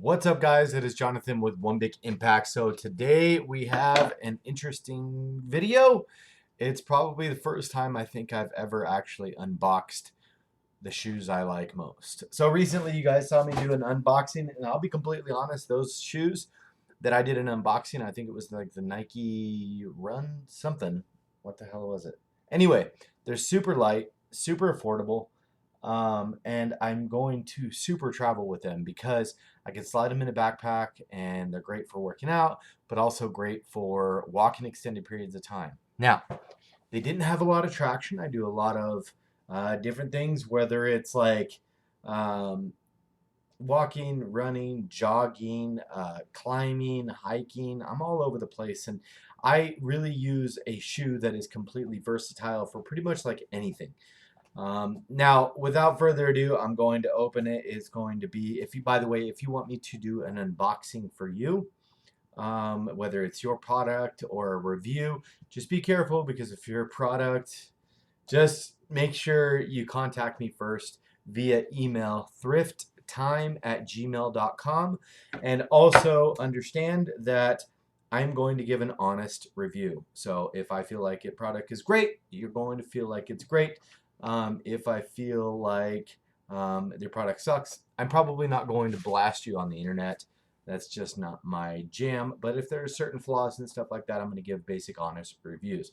What's up, guys? It is Jonathan with One Big Impact. So today we have an interesting video. It's probably the first time I think I've ever actually unboxed the shoes I like most. So recently you guys saw me do an unboxing, and I'll be completely honest, those shoes that I did an unboxing, I think it was like the Nike Run something. What the hell was it? Anyway, they're super light, super affordable. And I'm going to super travel with them because I can slide them in a backpack and they're great for working out, but also great for walking extended periods of time. Now, they didn't have a lot of traction. I do a lot of different things, whether it's like um, walking, running, jogging, climbing, hiking. I'm all over the place. And I really use a shoe that is completely versatile for pretty much like anything. Now, without further ado, I'm going to open it. It's going to be, if you, by the way, if you want me to do an unboxing for you, whether it's your product or a review, just be careful because if your product, just make sure you contact me first via email thrift.time@gmail.com, and also understand that I'm going to give an honest review. So if I feel like a product is great, you're going to feel like it's great. If I feel like your product sucks, I'm probably not going to blast you on the internet. That's just not my jam. But if there are certain flaws and stuff like that, I'm going to give basic honest reviews.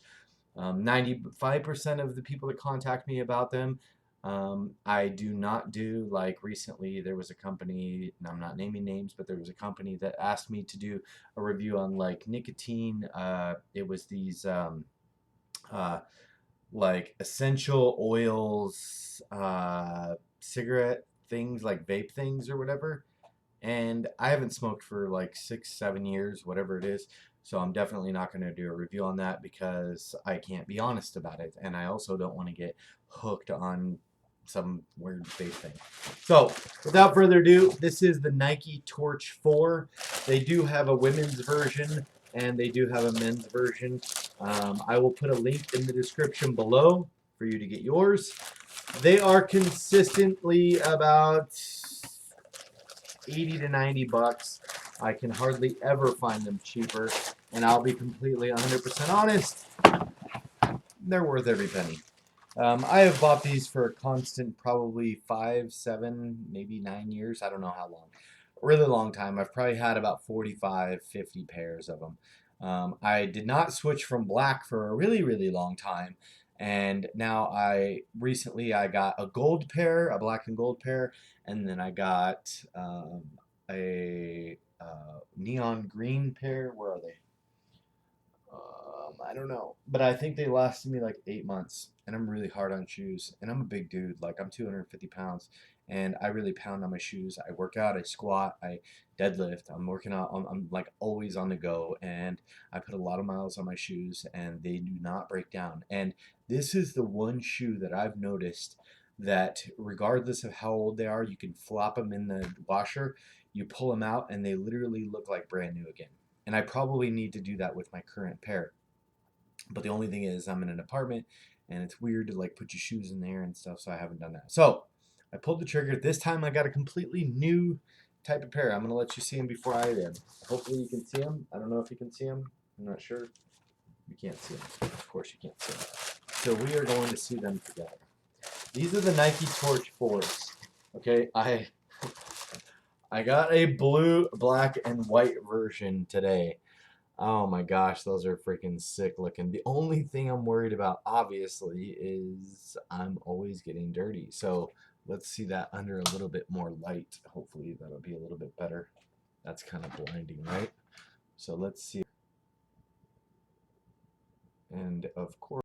95% of the people that contact me about them, I do not do. Like recently, there was a company, and I'm not naming names, but there was a company that asked me to do a review on like nicotine. It was these uh, like essential oils, cigarette things, like vape things or whatever. And I haven't smoked for like 6, 7 years, whatever it is. So I'm definitely not going to do a review on that because I can't be honest about it. And I also don't want to get hooked on some weird fake thing. So without further ado, this is the Nike Torch 4. They do have a women's version and they do have a men's version. I will put a link in the description below for you to get yours. They are consistently about 80 to 90 bucks. I can hardly ever find them cheaper, and I'll be completely 100% honest, they're worth every penny. I have bought these for a constant probably 5, 7, maybe 9 years. I don't know how long. A really long time. I've probably had about 45, 50 pairs of them. I did not switch from black for a really, really long time. And now I got a gold pair, a black and gold pair, and then I got a neon green pair. Where are they? I don't know, but I think they lasted me like 8 months, and I'm really hard on shoes, and I'm a big dude, like I'm 250 pounds, and I really pound on my shoes. I work out, I squat, I deadlift, I'm working out, I'm like always on the go, and I put a lot of miles on my shoes, and they do not break down. And this is the one shoe that I've noticed that regardless of how old they are, you can flop them in the washer, you pull them out, and they literally look like brand new again. And I probably need to do that with my current pair. But the only thing is, I'm in an apartment, and it's weird to like put your shoes in there and stuff, so I haven't done that. So I pulled the trigger. This time I got a completely new type of pair. I'm gonna let you see them before I am. Hopefully you can see them. I don't know if you can see them. I'm not sure. You can't see them. Of course you can't see them. So we are going to see them together. These are the Nike Torch 4s. Okay, I got a blue, black, and white version today. Oh my gosh, those are freaking sick looking. The only thing I'm worried about, obviously, is I'm always getting dirty. So let's see that under a little bit more light. Hopefully that'll be a little bit better. That's kind of blinding, right? So let's see. And of course,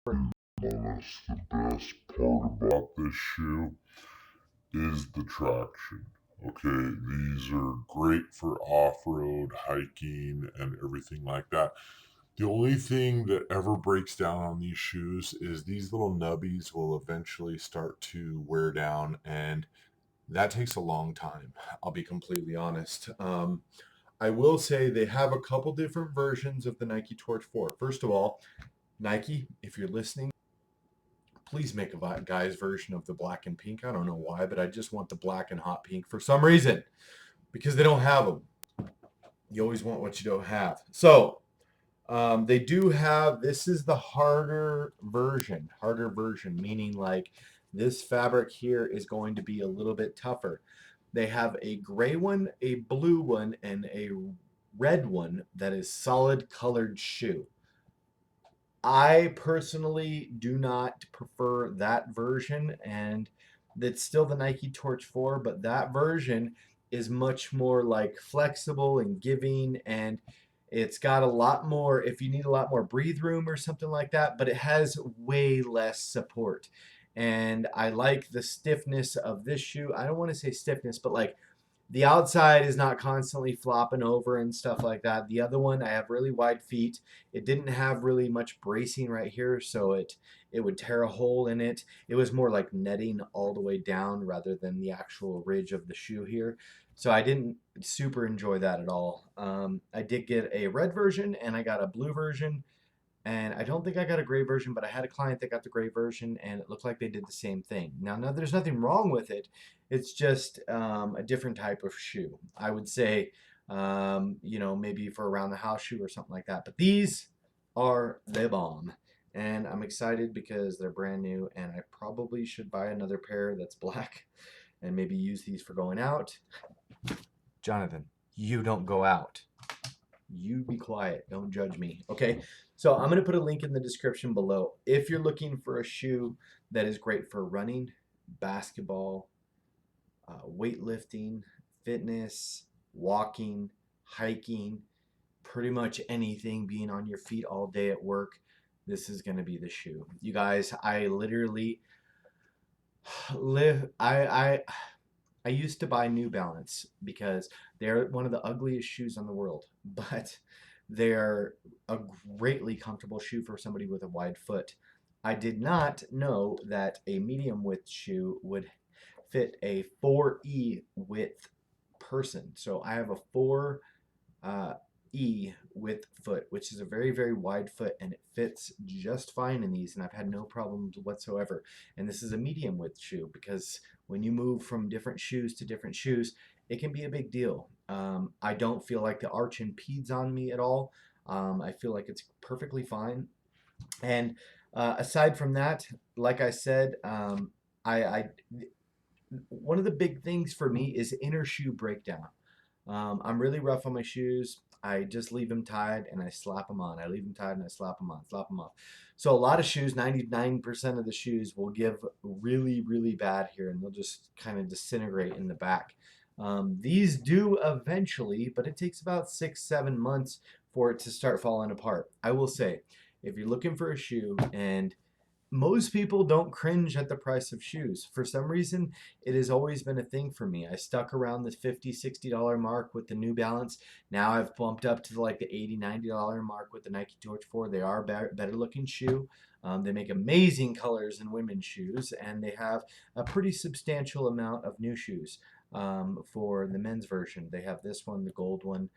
Honest, the best part about this shoe is the traction. Okay, these are great for off road hiking and everything like that. The only thing that ever breaks down on these shoes is these little nubbies will eventually start to wear down, and that takes a long time. I'll be completely honest. I will say they have a couple different versions of the Nike Torch 4. First of all, Nike, if you're listening, Please make a guy's version of the black and pink. I don't know why, but I just want the black and hot pink for some reason because they don't have them. You always want what you don't have. So they do have, this is the harder version, meaning like this fabric here is going to be a little bit tougher. They have a gray one, a blue one, and a red one that is solid colored shoe. I personally do not prefer that version, and it's still the Nike Torch 4, but that version is much more like flexible and giving, and it's got a lot more, if you need a lot more breathe room or something like that, but it has way less support. And I like the stiffness of this shoe. I don't want to say stiffness, but like the outside is not constantly flopping over and stuff like that. The other one, I have really wide feet. It didn't have really much bracing right here, so it would tear a hole in it. It was more like netting all the way down rather than the actual ridge of the shoe here. So I didn't super enjoy that at all. I did get a red version and I got a blue version. And I don't think I got a gray version, but I had a client that got the gray version, and it looked like they did the same thing. Now, there's nothing wrong with it. It's just a different type of shoe. I would say, maybe for around the house shoe or something like that. But these are the bomb. And I'm excited because they're brand new, and I probably should buy another pair that's black and maybe use these for going out. Jonathan, you don't go out. You be quiet. Don't judge me. Okay. So I'm going to put a link in the description below. If you're looking for a shoe that is great for running, basketball, weightlifting, fitness, walking, hiking, pretty much anything, being on your feet all day at work, this is going to be the shoe. You guys, I literally live, I used to buy New Balance because they're one of the ugliest shoes in the world, but they're a greatly comfortable shoe for somebody with a wide foot. I did not know that a medium width shoe would fit a 4E width person. So I have a 4 E width foot, which is a very, very wide foot, and it fits just fine in these, and I've had no problems whatsoever. And this is a medium width shoe because when you move from different shoes to different shoes, it can be a big deal. I don't feel like the arch impedes on me at all. I feel like it's perfectly fine. And aside from that, like I said, I one of the big things for me is inner shoe breakdown. I'm really rough on my shoes. I just leave them tied and I slap them on. I leave them tied and I slap them on, slap them off. So a lot of shoes, 99% of the shoes will give really, really bad here and they'll just kind of disintegrate in the back. These do eventually, but it takes about 6, 7 months for it to start falling apart. I will say, if you're looking for a shoe, and most people don't cringe at the price of shoes. For some reason, it has always been a thing for me. I stuck around the $50, $60 mark with the New Balance. Now I've bumped up to like the $80, $90 mark with the Nike Torch 4. They are a better looking shoe. They make amazing colors in women's shoes, and they have a pretty substantial amount of new shoes. For the men's version, they have this one, the gold one,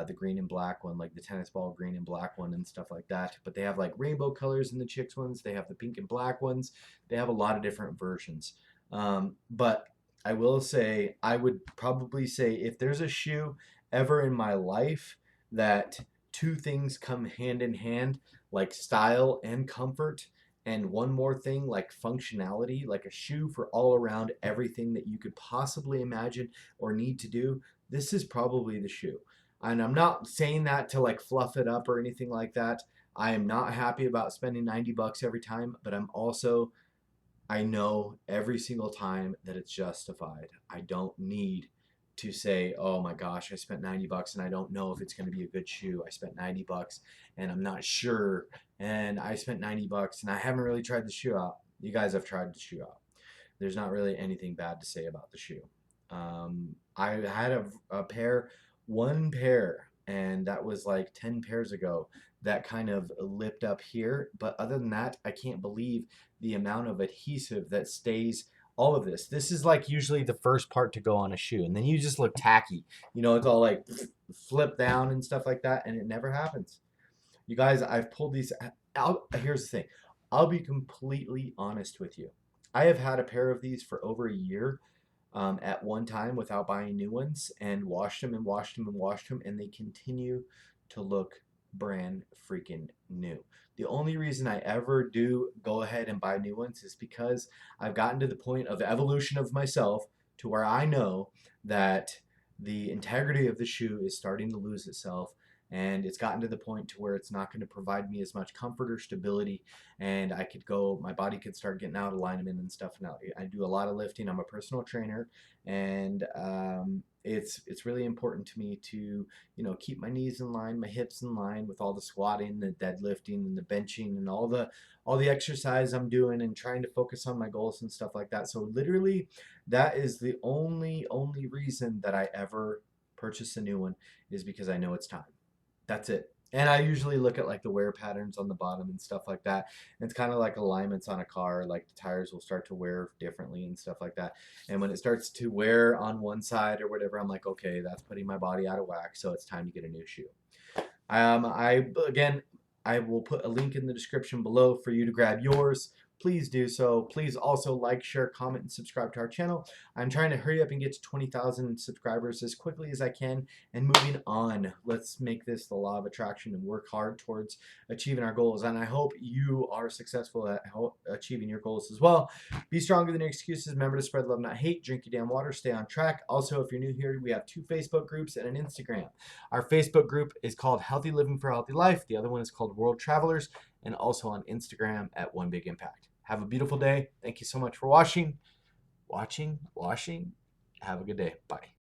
the green and black one, like the tennis ball green and black one and stuff like that. But they have like rainbow colors in the chicks ones. They have the pink and black ones. They have a lot of different versions. But I will say, I would probably say if there's a shoe ever in my life that two things come hand in hand, like style and comfort, and one more thing, like functionality, like a shoe for all around everything that you could possibly imagine or need to do, this is probably the shoe. And I'm not saying that to like fluff it up or anything like that. I am not happy about spending 90 bucks every time, but I know every single time that it's justified. I don't need to say, oh my gosh, I spent 90 bucks and I don't know if it's going to be a good shoe. I spent 90 bucks and I'm not sure. And I spent 90 bucks and I haven't really tried the shoe out. You guys have tried the shoe out. There's not really anything bad to say about the shoe. I had one pair, and that was like 10 pairs ago that kind of lipped up here. But other than that, I can't believe the amount of adhesive that stays all of this. This is like usually the first part to go on a shoe, and then you just look tacky. It's all like flip down and stuff like that, and it never happens. You guys, I've pulled these out. Here's the thing. I'll be completely honest with you. I have had a pair of these for over a year at one time without buying new ones, and washed them and washed them and washed them, and they continue to look brand freaking new. The only reason I ever do go ahead and buy new ones is because I've gotten to the point of evolution of myself to where I know that the integrity of the shoe is starting to lose itself, and it's gotten to the point to where it's not going to provide me as much comfort or stability, and my body could start getting out of alignment and stuff. Now I do a lot of lifting. I'm a personal trainer, and it's really important to me to keep my knees in line, my hips in line with all the squatting, the deadlifting, and the benching, and all the exercise I'm doing, and trying to focus on my goals and stuff like that. So literally, that is the only reason that I ever purchase a new one, is because I know it's time. That's it. And I usually look at like the wear patterns on the bottom and stuff like that. And it's kind of like alignments on a car, like the tires will start to wear differently and stuff like that. And when it starts to wear on one side or whatever, I'm like, okay, that's putting my body out of whack, so it's time to get a new shoe. I will put a link in the description below for you to grab yours. Please do so. Please also like, share, comment, and subscribe to our channel. I'm trying to hurry up and get to 20,000 subscribers as quickly as I can. And moving on, let's make this the law of attraction and work hard towards achieving our goals. And I hope you are successful at achieving your goals as well. Be stronger than your excuses. Remember to spread love, not hate. Drink your damn water. Stay on track. Also, if you're new here, we have 2 Facebook groups and an Instagram. Our Facebook group is called Healthy Living for a Healthy Life. The other one is called World Travelers, and also on Instagram at One Big Impact. Have a beautiful day. Thank you so much for watching. Have a good day. Bye.